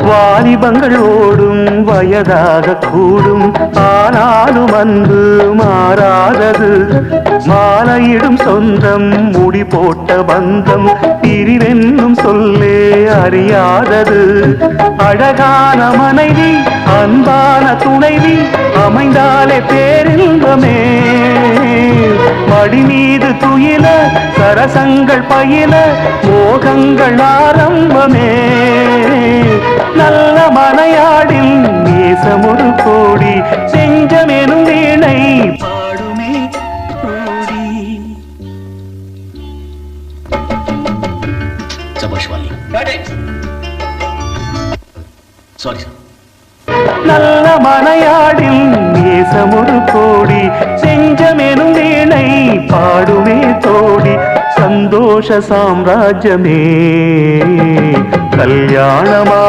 வாலிபங்கள் ஓடும் வயதாக கூடும், ஆனாலும் அன்பு மாறாதது. மாலையிடும் சொந்தம், முடி போட்ட பந்தம், பிரிவென்னும் சொல்லே அறியாதது. அழகான மனைவி, அன்பான துணைவி அமைந்தாலே பேரின்பமே. மடி மீது துயில சரசங்கள் பயில மோகங்கள் ஆரம்பமே. நல்ல மனையாடில் நேசமொரு கோடி, செஞ்சமெனும் வீணை பாடுமே கோடி. நல்ல மனையாடில் நேசமொரு கோடி, செஞ்சமெனும் வீணை பாடுமே தோடி. சந்தோஷ சாம்ராஜ்யமே கல்யாணமா